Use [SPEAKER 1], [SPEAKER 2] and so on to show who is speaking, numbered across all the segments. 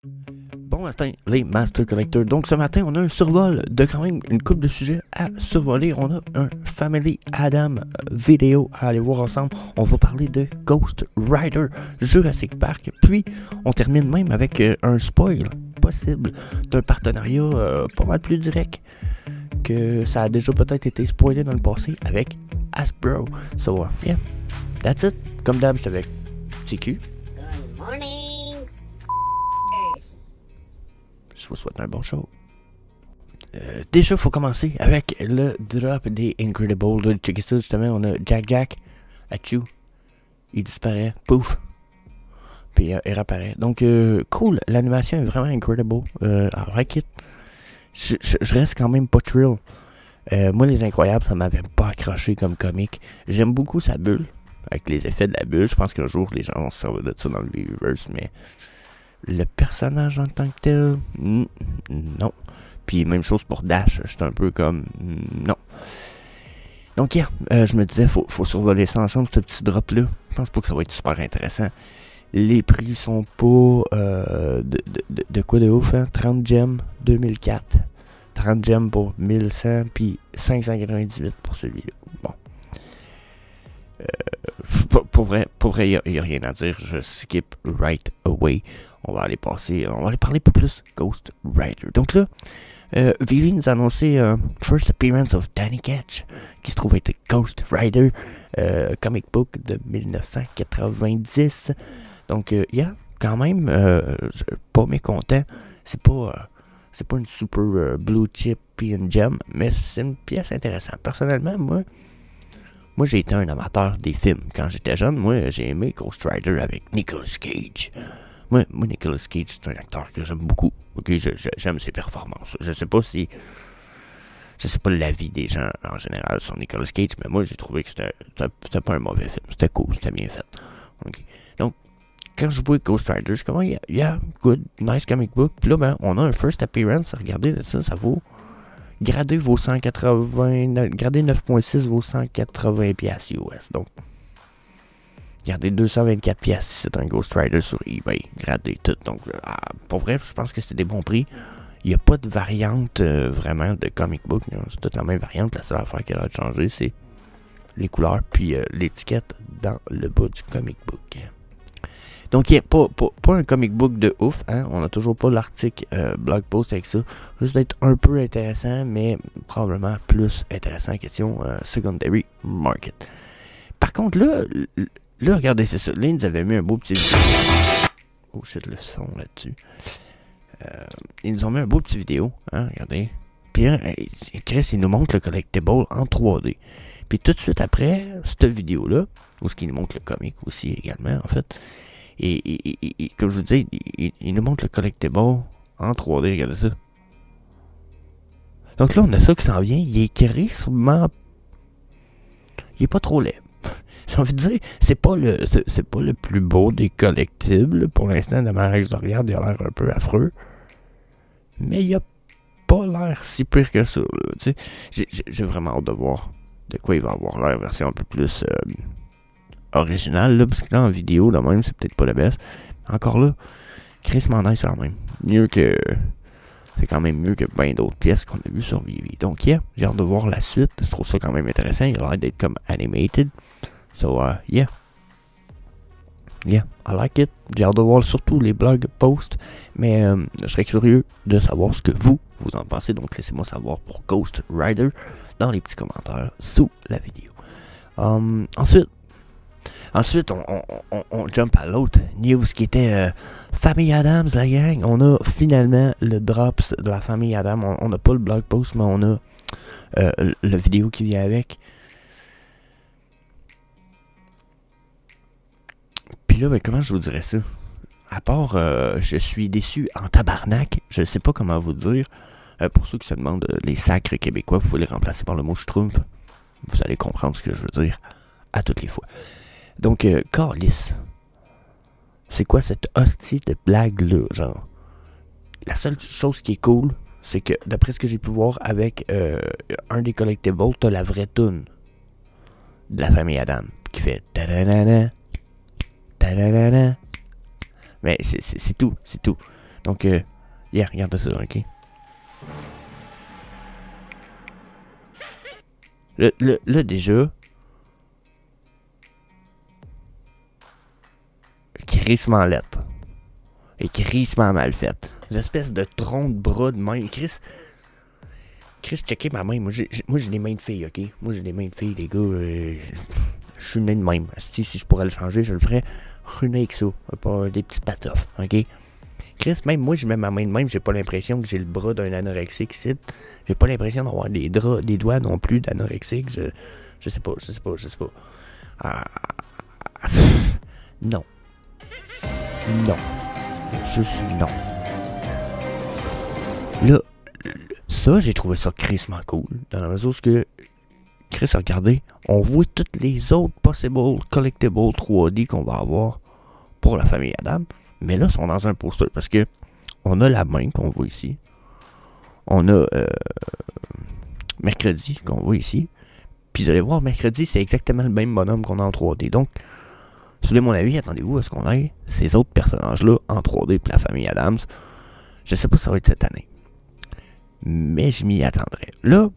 [SPEAKER 1] Bon matin, les Master Collectors. Donc ce matin, on a un survol de quand même une couple de sujets à survoler. On a un Family Adam vidéo à aller voir ensemble. On va parler de Ghost Rider, Jurassic Park. Puis, on termine même avec un spoil possible d'un partenariat pas mal plus direct que ça a déjà peut-être été spoilé dans le passé avec Hasbro. So, yeah, that's it. Comme d'hab, j'étais avec TQ.
[SPEAKER 2] Good morning,
[SPEAKER 1] Je vous souhaite un bon show. Déjà, il faut commencer avec le drop des Incredibles. Checkez ça, justement, on a Jack Achou. Il disparaît, pouf. Puis il réapparaît. Donc, cool, l'animation est vraiment incredible. I like it. Je reste quand même pas thrill. Moi, Les Incroyables, ça m'avait pas accroché comme comique. J'aime beaucoup sa bulle, avec les effets de la bulle. Je pense qu'un jour, les gens vont se servir de ça dans le Weverse, mais le personnage en tant que tel, non. Puis même chose pour Dash, j'étais un peu comme, non. Donc, yeah, je me disais, faut survoler ça ensemble, ce petit drop-là. Je pense pas que ça va être super intéressant. Les prix sont pas de quoi de ouf, hein? 30 gemmes 2004. 30 gemmes pour 1100, puis 598 pour celui-là. Bon. Pour vrai, il n'y a rien à dire. Je skip right away. On va aller parler un peu plus Ghost Rider. Donc là, Vivi nous a annoncé First Appearance of Danny Ketch, qui se trouve être Ghost Rider, comic book de 1990. Donc, yeah, quand même, pas mécontent. C'est pas une super blue chip puis une gem, mais c'est une pièce intéressante. Personnellement, moi, j'ai été un amateur des films. Quand j'étais jeune, moi, j'ai aimé Ghost Rider avec Nicolas Cage. Moi, Nicolas Cage, c'est un acteur que j'aime beaucoup. Ok, j'aime ses performances. Je sais pas l'avis des gens en général sur Nicolas Cage, mais moi, j'ai trouvé que c'était pas un mauvais film. C'était cool, c'était bien fait. Okay. Donc, quand je vois Ghost Rider, je suis comme, yeah, good, nice comic book. Puis là, ben, on a un first appearance. Regardez, ça vaut. Gradez vos 180. Gradez 9.6 vos 180 piastres US. Donc, gardez 224 piastres si c'est un Ghost Rider sur eBay. Gradez tout. Donc, pour vrai, je pense que c'est des bons prix. Il n'y a pas de variante vraiment de comic book. C'est toute la même variante. La seule affaire qui a changé, c'est les couleurs puis l'étiquette dans le bas du comic book. Donc, il n'y a pas un comic book de ouf, hein? On n'a toujours pas l'article blog post avec ça. Juste d'être un peu intéressant, mais probablement plus intéressant. Question secondary market. Par contre, là, regardez, c'est ça. Là, ils nous avaient mis un beau petit vidéo. Oh shit, le son là-dessus. Ils nous ont mis un beau petit vidéo, hein? Regardez. Puis, Chris, il nous montre le collectible en 3D. Puis, tout de suite après cette vidéo-là, où ce qu'il nous montre le comic aussi également, en fait. Et comme je vous dis, il nous montre le collectible en 3D, regardez ça. Donc là, on a ça qui s'en vient. Il est écrit sûrement. Il est pas trop laid. J'ai envie de dire, c'est pas le plus beau des collectibles. Pour l'instant, de manière que je le regarde, il a l'air un peu affreux. Mais il a pas l'air si pire que ça. J'ai vraiment hâte de voir de quoi il va avoir l'air, version un peu plus original, là, parce que là, en vidéo, là même, c'est peut-être pas le best. Encore là, Chris Manday, c'est quand même mieux que. C'est quand même mieux que bien d'autres pièces qu'on a vues sur Vivi. Donc, yeah, j'ai hâte de voir la suite. Je trouve ça quand même intéressant. Il a l'air d'être comme animated. So, yeah. Yeah, I like it. J'ai hâte de voir surtout les blog posts. Mais je serais curieux de savoir ce que vous en pensez. Donc, laissez-moi savoir pour Ghost Rider dans les petits commentaires sous la vidéo. Ensuite, on jump à l'autre news qui était Famille Adams, la gang. On a finalement le drops de la Famille Adams. On n'a pas le blog post, mais on a le vidéo qui vient avec. Puis là, ben, comment je vous dirais ça? À part, je suis déçu en tabarnak. Je sais pas comment vous dire. Pour ceux qui se demandent les sacres québécois, vous pouvez les remplacer par le mot schtroumpf. Vous allez comprendre ce que je veux dire à toutes les fois. Donc, Carlis, c'est quoi cette hostie de blague-là, genre? La seule chose qui est cool, c'est que, d'après ce que j'ai pu voir avec un des collectibles, t'as la vraie toune de la Famille Adam, qui fait ta-da-da-da, ta-da-da-da. Mais c'est tout, c'est tout. Donc, yeah, regarde ça, ok? Là, déjà... Crissement lettre. Et crissement mal faite. Une espèce de tronc de bras de main. Chris, checkez ma main. Moi, j'ai des mains de filles, ok? Moi, j'ai des mains de filles, les gars. Je suis né de même. Si je pourrais le changer, je le ferais. Je suis né avec ça. Pas des petites patoffes, ok? Chris, même moi, je mets ma main de même. J'ai pas l'impression que j'ai le bras d'un anorexique ici. J'ai pas l'impression d'avoir des doigts non plus d'anorexique. Je sais pas. Non. Non. Juste non. Là, ça, j'ai trouvé ça crissement cool. Dans la mesure où Chris, regardez, on voit toutes les autres possible collectibles 3D qu'on va avoir pour la famille Adam. Mais là, ils sont dans un poster parce que on a la main qu'on voit ici. On a Mercredi qu'on voit ici. Puis vous allez voir, Mercredi, c'est exactement le même bonhomme qu'on a en 3D. Donc, si vous voulez mon avis, attendez-vous à ce qu'on ait ces autres personnages-là en 3D pour la famille Adams. Je sais pas si ça va être cette année. Mais je m'y attendrai. Là,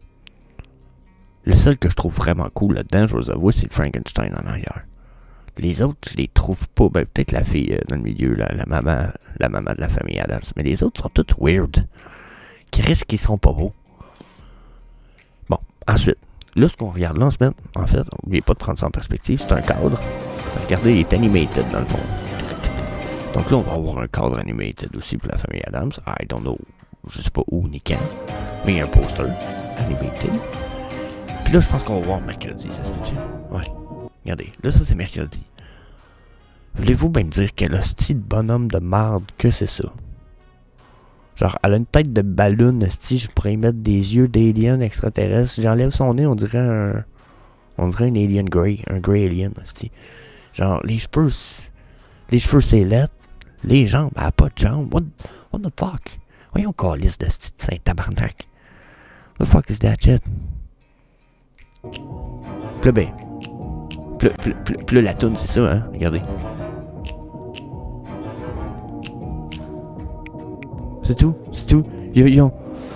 [SPEAKER 1] le seul que je trouve vraiment cool là-dedans, je vous avoue, c'est le Frankenstein en arrière. Les autres, je les trouve pas. Ben, peut-être la fille dans le milieu, la maman de la famille Adams. Mais les autres sont toutes weird. Qui risquent qu'ils sont pas beaux. Bon, ensuite, là, ce qu'on regarde là en fait, n'oubliez pas de prendre ça en perspective, c'est un cadre. Regardez, il est animated dans le fond. Donc là, on va avoir un cadre animated aussi pour la famille Adams. I don't know, je sais pas où ni quand. Mais il y a un poster animated. Puis là, je pense qu'on va voir mercredi, ça se peut-tu? Ouais. Regardez, là, ça c'est mercredi. Voulez-vous bien me dire quel hostie de bonhomme de marde que c'est ça? Genre, elle a une tête de ballon, hostie, je pourrais y mettre des yeux d'alien extraterrestre. Si j'enlève son nez, on dirait un alien grey, un grey alien, hostie. Genre, les cheveux c'est lettre. Les jambes, elle a pas de jambes. What the fuck? Voyons, calice de hostie de Saint-Tabarnak. What the fuck is that shit? Puis là, ben. Puis là, la toune, c'est ça, hein? Regardez. C'est tout.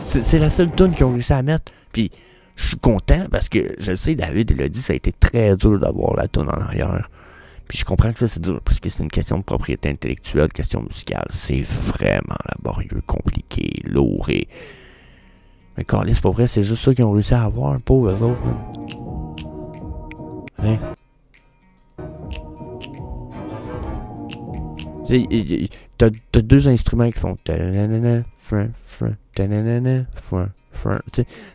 [SPEAKER 1] C'est la seule toune qu'ils ont réussi à mettre. Puis, je suis content parce que je sais, David, il a dit, ça a été très dur d'avoir la toune en arrière. Puis, je comprends que ça, c'est dur parce que c'est une question de propriété intellectuelle, question musicale. C'est vraiment laborieux, compliqué, lourd et. Mais Carlis, c'est pas vrai, c'est juste ça qu'ils ont réussi à avoir, pauvres eux autres. Hein? T'as deux instruments qui font.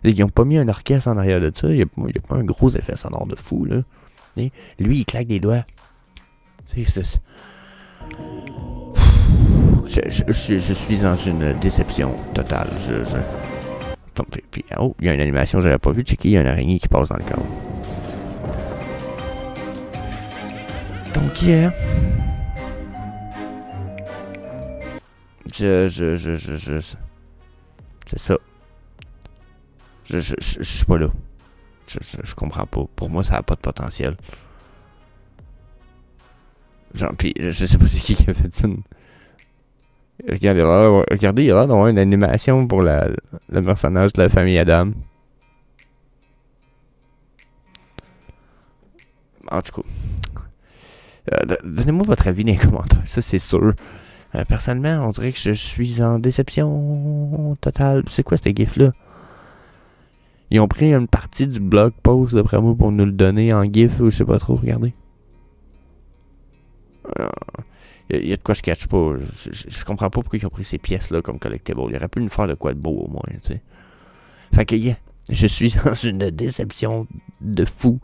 [SPEAKER 1] Ils ont pas mis un orchestre en arrière de ça. Il y a pas un gros effet sonore de fou, là. Lui, il claque des doigts. Je suis dans une déception totale. Puis, oh, il y a une animation que j'avais pas vue. Checker, il y a une araignée qui passe dans le cadre. Donc, yeah. C'est ça. Je suis pas là. Je comprends pas. Pour moi, ça a pas de potentiel. Genre, pis je sais pas c'est qui a fait ça. Regardez, il y a l'air d'avoir une animation pour le personnage de la famille Adam. En tout cas. Donnez-moi votre avis dans les commentaires, ça c'est sûr. Personnellement, on dirait que je suis en déception totale. C'est quoi cette gif-là? Ils ont pris une partie du blog post d'après moi pour nous le donner en gif ou je sais pas trop, regardez. Il y a de quoi je catch pas. Je comprends pas pourquoi ils ont pris ces pièces-là comme collectible. Il aurait pu nous faire de quoi de beau au moins, tu sais. Fait que, yeah, je suis dans une déception de fou.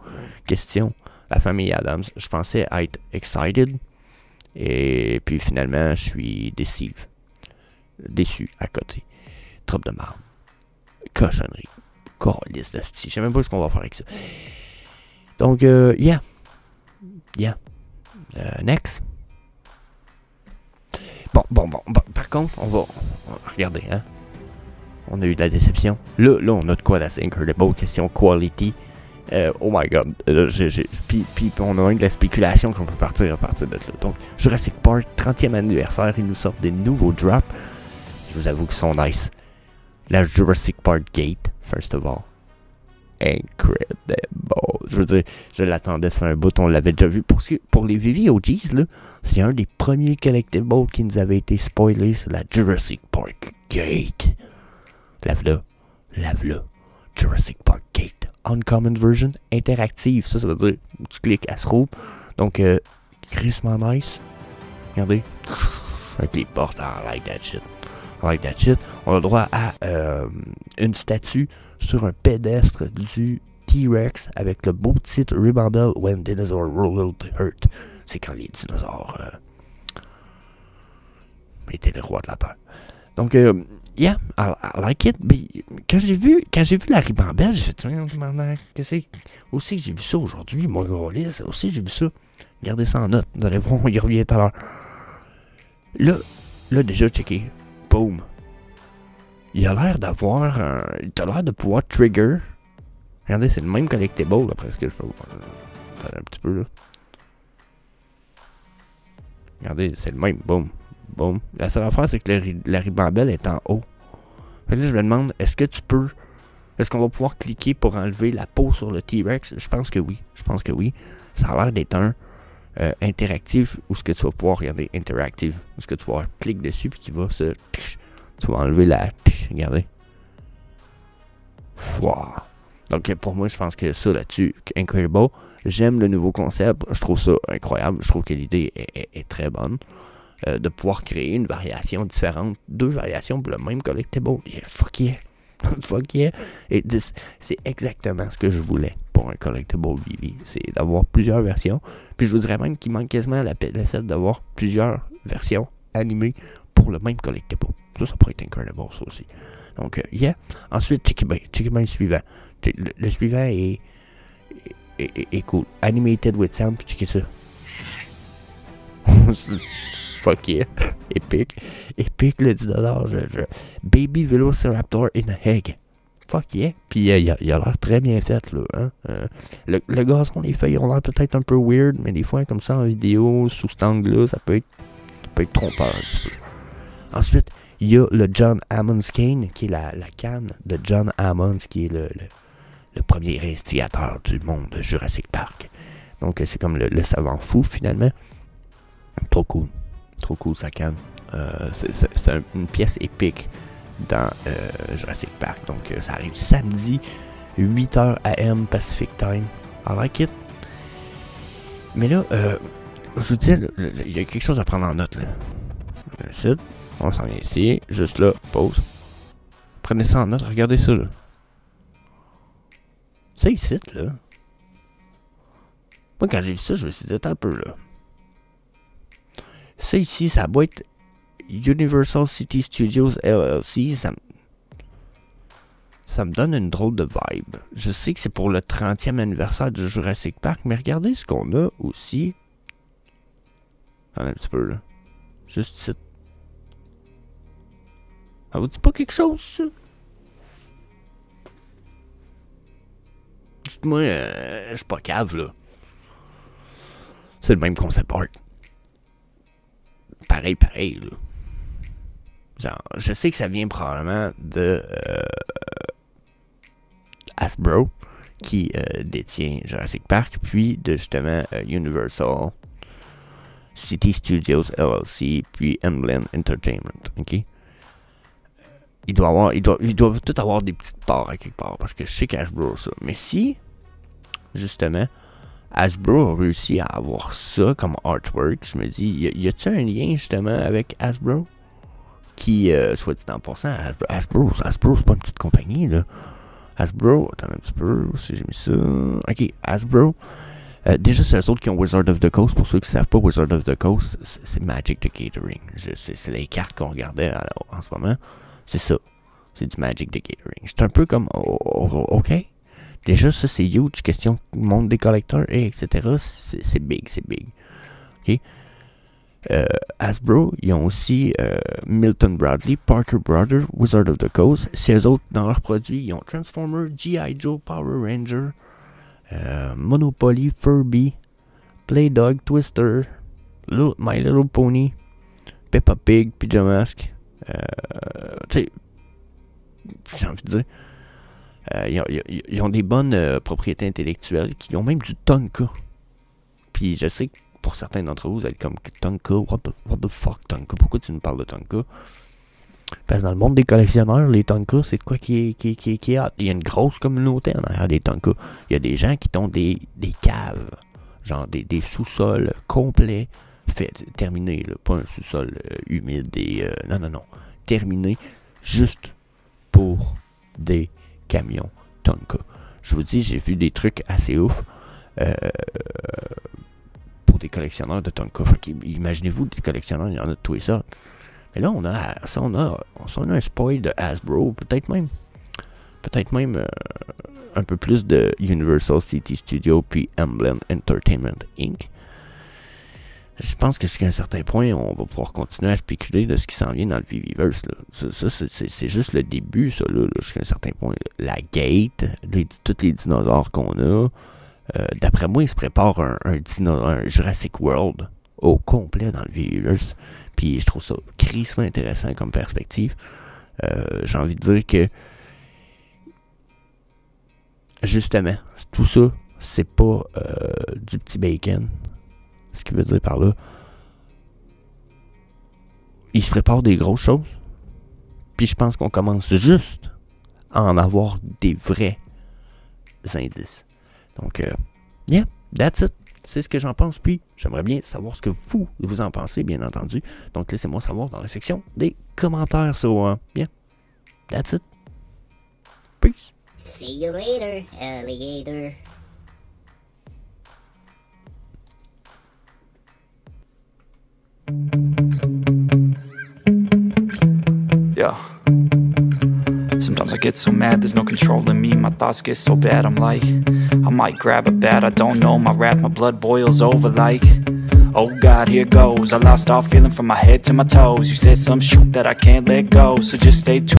[SPEAKER 1] Question, la famille Adams. Je pensais être excited. Et puis finalement, je suis déçu à côté. Trop de marde. Cochonnerie. Calice de style. Je sais même pas ce qu'on va faire avec ça. Donc, yeah. Next. Bon. Par contre, on va regarder, hein. On a eu de la déception. Là, on a de quoi d'assez incredible. Question quality. Oh my god. Puis on a eu de la spéculation qu'on peut partir à partir de là. Donc, Jurassic Park, 30e anniversaire, ils nous sortent des nouveaux drops. Je vous avoue qu'ils sont nice. La Jurassic Park Gate, first of all. Incredible. Je veux dire, je l'attendais sur un bout, on l'avait déjà vu. Pour les VVOGs, là, c'est un des premiers collectibles qui nous avait été spoilé, c'est la Jurassic Park Gate. Lave-la. Jurassic Park Gate. Uncommon version, interactive. Ça veut dire, tu cliques, elle se rouvre. Donc, crissement nice. Regardez. Avec les portes, I like that shit. On a droit à une statue sur un pédestre du T-Rex avec le beau titre Remember When Dinosaurs Ruled the Earth. C'est quand les dinosaures étaient les rois de la Terre. Donc, yeah, I like it. Mais quand j'ai vu la ribambelle, j'ai fait, qu'est-ce que aussi j'ai vu ça aujourd'hui, mon gros liste, aussi j'ai vu ça. Gardez ça en note, vous allez voir, il revient tout à l'heure. Là, déjà, checké. Boom. Il a l'air d'avoir t'as l'air de pouvoir trigger. Regardez, c'est le même collectible, là, presque. Je peux voir. Un petit peu, là. Regardez, c'est le même. Boom. Boom. La seule affaire, c'est que la ribambelle est en haut. Fait que là, je me demande, est-ce qu'on va pouvoir cliquer pour enlever la peau sur le T-Rex? Je pense que oui. Ça a l'air d'être un interactif où ce que tu vas pouvoir regarder interactive. Où ce que tu vas pouvoir cliquer dessus puis qui va se... Tu vas enlever la... Regardez. Wow. Donc pour moi, je pense que ça là-dessus, incredible. J'aime le nouveau concept. Je trouve ça incroyable. Je trouve que l'idée est très bonne. De pouvoir créer une variation différente. 2 variations pour le même collectible. Yeah, fuck yeah. Fuck yeah. Et c'est exactement ce que je voulais pour un collectible VV. C'est d'avoir plusieurs versions. Puis je vous dirais même qu'il manque quasiment la set d'avoir plusieurs versions animées pour le même collectible. Ça pourrait être incredible, ça aussi. Donc, yeah. Ensuite, checkez bien le suivant. Le suivant est cool. Animated with sound, puis checkez ça. Fuck yeah. Épique le dinosaure. Baby Velociraptor in a egg. Fuck yeah. Puis il a l'air très bien fait, là. Hein? Le gazon, les feuilles ont l'air peut-être un peu weird, mais des fois, comme ça, en vidéo, sous cet angle-là, ça peut être trompeur un petit peu. Ensuite, il y a le John Hammond's Cane, qui est la canne de John Hammond, qui est le premier instigateur du monde de Jurassic Park. Donc, c'est comme le savant fou, finalement. Trop cool sa canne. C'est une pièce épique dans Jurassic Park. Donc, ça arrive samedi, 8h AM Pacific Time. I like it. Mais là, je vous dis, il y a quelque chose à prendre en note, là. Ici, on s'en vient ici, juste là, pause. Prenez ça en note, regardez ça, là. Ça ici, là. Moi, quand j'ai vu ça, je me suis dit, attends un peu, là. Ça ici, ça doit être Universal City Studios LLC. Ça me donne une drôle de vibe. Je sais que c'est pour le 30e anniversaire du Jurassic Park, mais regardez ce qu'on a aussi. Attendez un petit peu, là. Juste ici. Ça vous dit pas quelque chose, ça? Dites-moi, je suis pas cave, là. C'est le même concept art. Pareil, là. Genre, je sais que ça vient probablement de Hasbro, qui détient Jurassic Park, puis de justement Universal City Studios LLC, puis Emblem Entertainment, ok? Ils doivent tout avoir des petites parts à quelque part, parce que je sais qu'Hasbro a ça. Mais si, justement, Hasbro a réussi à avoir ça comme artwork, je me dis, y a-t-il un lien justement avec Hasbro? Qui, soit dit en passant, Hasbro, c'est pas une petite compagnie, là. Hasbro, attends un petit peu, si j'ai mis ça. Ok, Hasbro. Déjà, c'est eux autres qui ont Wizard of the Coast. Pour ceux qui ne savent pas, Wizard of the Coast, c'est Magic the Gathering. C'est les cartes qu'on regardait en ce moment. C'est ça. C'est du Magic the Gathering. C'est un peu comme, ok. Déjà, ça, c'est huge. Question monde des collecteurs, etc. C'est big. Ok. Hasbro, ils ont aussi Milton Bradley, Parker Brothers, Wizard of the Coast. C'est eux autres, dans leurs produits, ils ont Transformers, G.I. Joe, Power Ranger, Monopoly, Furby, Playdog, Twister, My Little Pony, Peppa Pig, Pijamask, tu sais, j'ai envie de dire, ils ont des bonnes propriétés intellectuelles, qui ont même du Tonka. Puis je sais que pour certains d'entre vous, vous êtes comme Tonka, what the fuck Tonka? Pourquoi tu nous parles de Tonka? Parce que dans le monde des collectionneurs, les Tonka, c'est de quoi qui est hot. Il y a une grosse communauté en arrière des Tonka. Il y a des gens qui ont des caves, genre des sous-sols complets, terminés, là, pas un sous-sol humide et... non, terminé juste pour des camions Tonka. Je vous dis, j'ai vu des trucs assez ouf pour des collectionneurs de Tonka. Imaginez-vous, des collectionneurs, il y en a de tout et ça. Mais là, on a un spoil de Hasbro, peut-être même un peu plus de Universal City Studios puis Emblem Entertainment Inc. Je pense que jusqu'à un certain point, on va pouvoir continuer à spéculer de ce qui s'en vient dans le Viviverse. Ça c'est juste le début, ça, là, jusqu'à un certain point. La Gate, tous les dinosaures qu'on a. D'après moi, il se prépare un Jurassic World au complet dans le Viviverse. Puis je trouve ça crissement intéressant comme perspective. J'ai envie de dire que justement, tout ça, c'est pas du petit bacon. Ce qui veut dire par là, il se prépare des grosses choses. Puis je pense qu'on commence juste à en avoir des vrais indices. Donc, yeah, that's it. C'est ce que j'en pense, puis j'aimerais bien savoir ce que vous en pensez, bien entendu. Donc, laissez-moi savoir dans la section des commentaires. So, yeah, that's it. Peace.
[SPEAKER 2] See you later, alligator.
[SPEAKER 3] Yeah. Sometimes I get so mad, there's no controlling me. My thoughts get so bad, I'm like, I might grab a bat, I don't know. My wrath, my blood boils over like, oh God, here goes. I lost all feeling from my head to my toes. You said some shit that I can't let go, so just stay tuned.